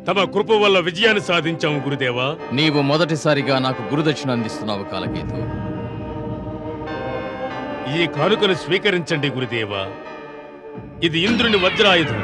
తమ కృప వల్ల విజయాన్ని సాధించాము గురుదేవా. నీవు మొదటిసారిగా నాకు గురుదక్షిణ అందిస్తున్నావు కాలకేతు. ఈ కానుకను స్వీకరించండి గురుదేవా. ఇది ఇంద్రుని వజ్రాయుధం.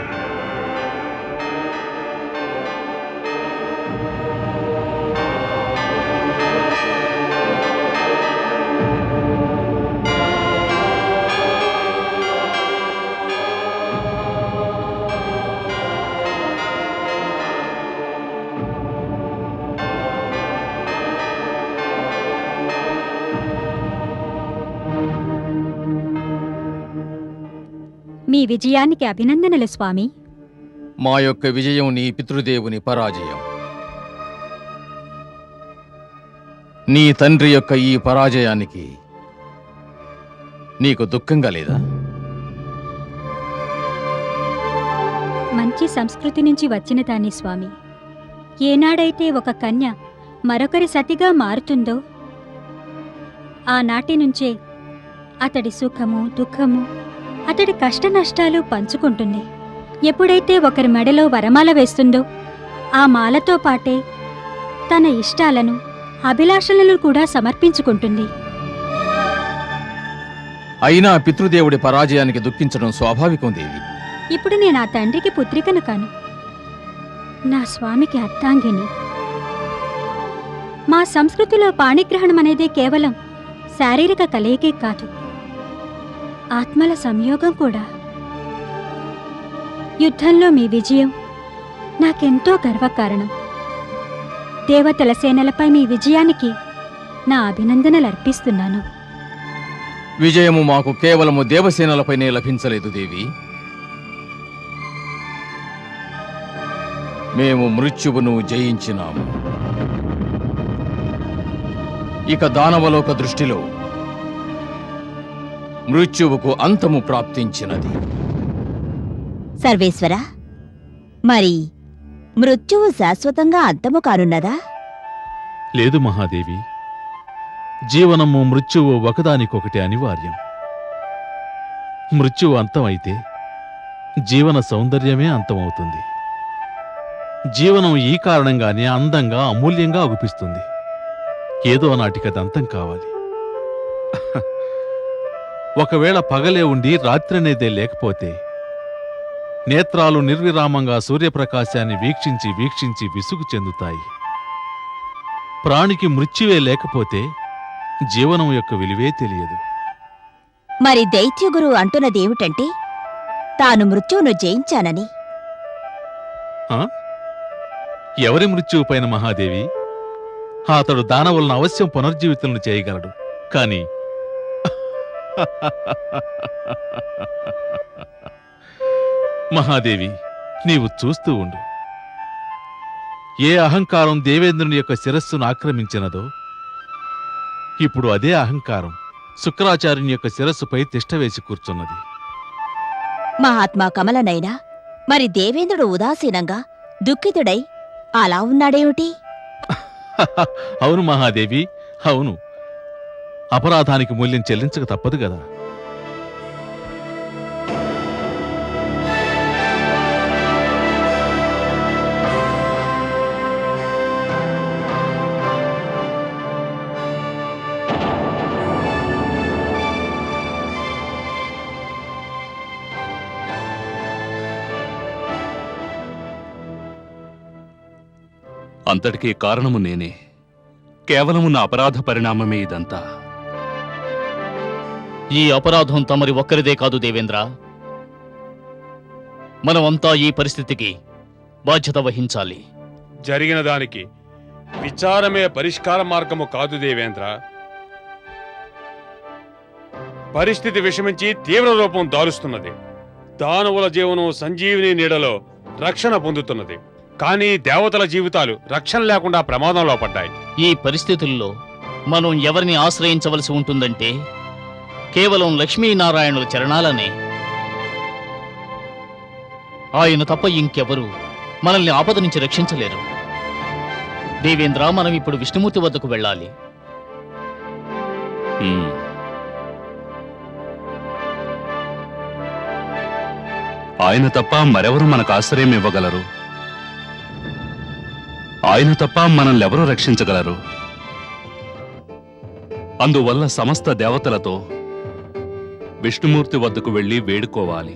మీ విజయానికి అభినందనలు స్వామి. మా యొక్క విజయం నీ పితృదేవుని పరాజయం. నీ తండ్రి యొక్క ఈ పరాజయానికి నీకు దుఃఖంగా లేదా? మంచి సంస్కృతి నుంచి వచ్చిన దాన్ని స్వామి. ఏనాడైతే ఒక కన్య మరొకరి సతిగా మారుతుందో ఆనాటి నుంచే అతడి సుఖము దుఃఖము అతడి కష్ట నష్టాలు పంచుకుంటుంది. ఎప్పుడైతే ఒకరి మెడలో వరమాల వేస్తుందో ఆ మాలతో పాటే తన ఇష్టాలను అభిలాషలను కూడా సమర్పించుకుంటుంది. అయినా పితృదేవుడి పరాజయానికి దుఃఖించడం స్వాభావికం దేవి. ఇప్పుడు నేను ఆ తండ్రికి పుత్రికను కాను, నా స్వామికి అర్థాంగిని. మా సంస్కృతిలో పాణిగ్రహణం అనేది కేవలం శారీరక కలయికే కాదు, ఆత్మల సంయోగం కూడా. యుద్ధంలో మీ విజయం నాకెంతో గర్వకారణం. దేవతల సేనలపై మీ విజయానికి నా అభినందనలు అర్పిస్తున్నాను. విజయము మాకు కేవలము దేవసేనలపైనే లభించలేదు దేవి. మేము మృత్యువును జయించినాము. ఇక దానవలోక దృష్టిలో మృత్యువుకు అంతము ప్రాప్తించినది. సర్వేశ్వర, మరి మృత్యువు శాశ్వతంగా అంతము కానున్నదా? లేదు మహాదేవి. జీవనము మృత్యువు ఒకదానికొకటి అనివార్యం. మృత్యువు అంతమైతే జీవన సౌందర్యమే అంతమవుతుంది. జీవనం ఈ కారణంగానే అందంగా అమూల్యంగా అగుపిస్తుంది. ఏదో నాటికది అంతం కావాలి. ఒకవేళ పగలే ఉండి రాత్రనేదే లేకపోతే నేత్రాలు నిర్విరామంగా సూర్యప్రకాశాన్ని వీక్షించి వీక్షించి విసుగు చెందుతాయి. ప్రాణికి మృత్యువే లేకపోతే జీవనం యొక్క విలువే తెలియదు. మరి దైత్యగురు అంటున్నదేమిటంటే తాను మృత్యువును జయించానని. ఎవరి మృత్యువుపైన మహాదేవి? అతడు దానవులను అవశ్యం పునర్జీవితులను చేయగలడు. కాని మహాదేవి, నీవు చూస్తూ ఉండు. ఏ అహంకారం దేవేంద్రుని యొక్క శిరస్సును ఆక్రమించినదో ఇప్పుడు అదే అహంకారం శుక్రాచార్యుని యొక్క శిరస్సుపై తిష్టవేసి కూర్చున్నది. మహాత్మా కమలనైనా మరి దేవేంద్రుడు ఉదాసీనంగా దుఃఖితుడై అలా ఉన్నాడేమిటి? అవును మహాదేవి, అవును. అపరాధానికి మూల్యం చెల్లించక తప్పదు గదా. అంతటికీ కారణము నేనే. కేవలము నా అపరాధ పరిణామమే ఇదంతా. ఈ అపరాధం తమరి ఒక్కరిదే కాదు దేవేంద్ర. మనమంతా ఈ పరిస్థితికి బాధ్యత వహించాలి. జరిగిన దానికి విచారమే పరిష్కార మార్గము కాదు దేవేంద్ర. పరిస్థితి విషమించి తీవ్ర రూపం దాలుస్తున్నది. దానవుల జీవనం సంజీవిని నీడలో రక్షణ పొందుతున్నది. కానీ దేవతల జీవితాలు రక్షణ లేకుండా ప్రమాదంలో పడ్డాయి. ఈ పరిస్థితుల్లో మనం ఎవరిని ఆశ్రయించవలసి ఉంటుందంటే కేవలం లక్ష్మీనారాయణుల చరణాలనే. ఆయన తప్ప ఇంకెవరూ మనల్ని ఆపద నుంచి రక్షించలేరు. దేవేంద్ర, మనం ఇప్పుడు విష్ణుమూర్తి వద్దకు వెళ్ళాలి. ఆయన తప్ప మరెవరు మనకు ఆశ్రయం ఇవ్వగలరు? ఆయన తప్ప మనల్ని ఎవరు రక్షించగలరు? అందువల్ల సమస్త దేవతలతో విష్ణుమూర్తి వద్దకు వెళ్ళి వేడుకోవాలి.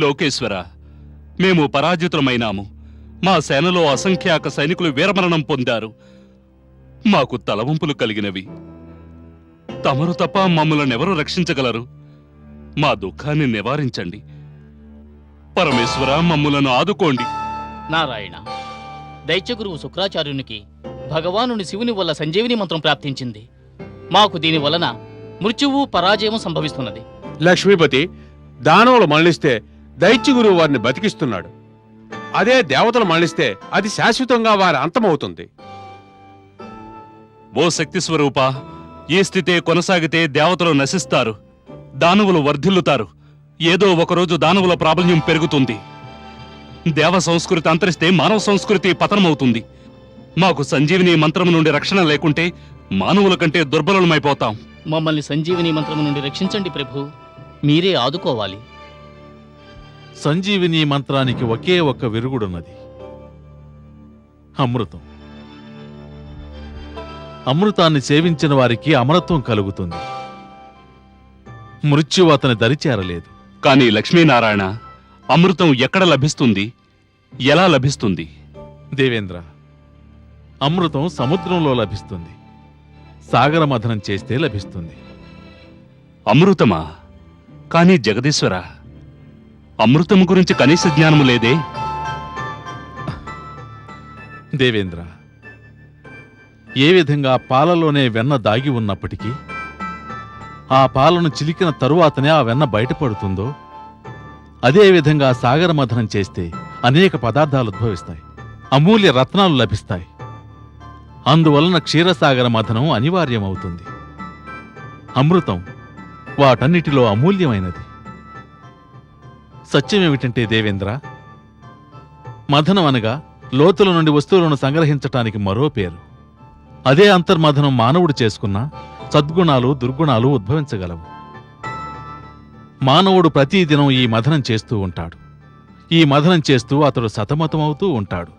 లోకేశ్వర, మేము పరాజితులమైనాము. మా సేనలో అసంఖ్యాక సైనికులు వీరమరణం పొందారు. మాకు తలవంపులు కలిగినవి. తమరు తప్ప మమ్మల్నెవరు రక్షించగలరు? మా దుఃఖాన్ని నివారించండి. పరమేశ్వర, మమ్ములను ఆదుకోండి. నారాయణ, దైత్యగురువు శుక్రాచార్యునికి భగవానుని శివుని వల్ల సంజీవిని మంత్రం ప్రాప్తించింది. మాకు దీని వలన మృత్యువు పరాజయము సంభవిస్తున్నది. లక్ష్మీపతి, దానవులు మరణిస్తే దైత్యగురువు వారిని బతికిస్తున్నాడు. అదే దేవతలు మరణిస్తే అది శాశ్వతంగా వారి అంతమవుతుంది. ఓ శక్తి స్వరూప, ఈ స్థితే కొనసాగితే దేవతలు నశిస్తారు, దానవులు వర్ధిల్లుతారు. ఏదో ఒకరోజు దానవుల ప్రాబల్యం పెరుగుతుంది. దేవ సంస్కృతి అంతరిస్తే మానవ సంస్కృతి పతనమవుతుంది. మాకు సంజీవిని మంత్రం నుండి రక్షణ లేకుంటే మానవుల కంటే దుర్బలులమైపోతాం. మమ్మల్ని సంజీవిని మంత్రము నుండి రక్షించండి ప్రభు. మీరే ఆదుకోవాలి. సంజీవిని మంత్రానికి ఒకే ఒక్క విరుగుడున్నది, అమృతం. అమృతాన్ని సేవించిన వారికి అమరత్వం కలుగుతుంది. మృత్యువు అతని దరిచేరలేదు. కాని లక్ష్మీనారాయణ, అమృతం ఎక్కడ లభిస్తుంది? ఎలా లభిస్తుంది? దేవేంద్ర, అమృతం సముద్రంలో లభిస్తుంది. సాగర మథనం చేస్తే లభిస్తుంది. అమృతమా? కాని జగదీశ్వర, అమృతం గురించి కనీస జ్ఞానము లేదే? దేవేంద్ర, ఏ విధంగా పాలలోనే వెన్న దాగి ఉన్నప్పటికీ ఆ పాలను చిలికిన తరువాతనే ఆ వెన్న బయటపడుతుందో, అదేవిధంగా సాగర మథనం చేస్తే అనేక పదార్థాలు ఉద్భవిస్తాయి, అమూల్య రత్నాలు లభిస్తాయి. అందువలన క్షీరసాగర మథనం అనివార్యమవుతుంది. అమృతం వాటన్నిటిలో అమూల్యమైనది. సత్యమేమిటంటే దేవేంద్ర, మథనం అనగా లోతుల నుండి వస్తువులను సంగ్రహించటానికి మరో పేరు. అదే అంతర్మథనం మానవుడు చేసుకున్నా సద్గుణాలు దుర్గుణాలు ఉద్భవించగలవు. మానవుడు ప్రతిదినం ఈ మథనం చేస్తూ ఉంటాడు. ఈ మథనం చేస్తూ అతడు సతమతమవుతూ ఉంటాడు.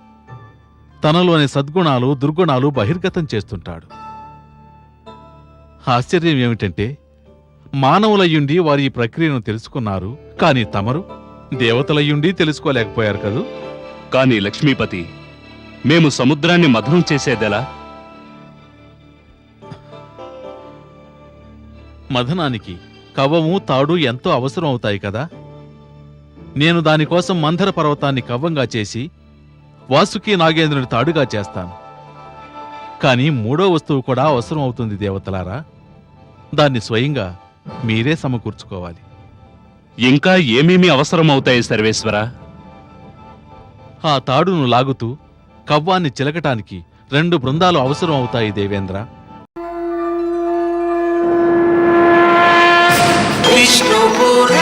తనలోని సద్గుణాలు దుర్గుణాలు బహిర్గతం చేస్తుంటాడు. ఆశ్చర్యం ఏమిటంటే, మానవులయ్యుండి వారు ఈ ప్రక్రియను తెలుసుకున్నారు, కాని తమరు దేవతలయ్యుండి తెలుసుకోలేకపోయారు కదూ. కాని లక్ష్మీపతి, మేము సముద్రాన్ని మథనం చేసేదెలా? మథనానికి కవ్వము తాడు ఎంతో అవసరం అవుతాయి కదా. నేను దానికోసం మంధర పర్వతాన్ని కవ్వంగా చేసి వాసుకి నాగేంద్రుని తాడుగా చేస్తాను. కాని మూడో వస్తువు కూడా అవసరం అవుతుంది దేవతలారా. దాన్ని స్వయంగా మీరే సమకూర్చుకోవాలి. ఇంకా ఏమేమి అవసరమవుతాయి సర్వేశ్వర? ఆ తాడును లాగుతూ కవ్వాన్ని చిలకటానికి 2 బృందాలు అవసరం అవుతాయి దేవేంద్ర. విష్ణుపుర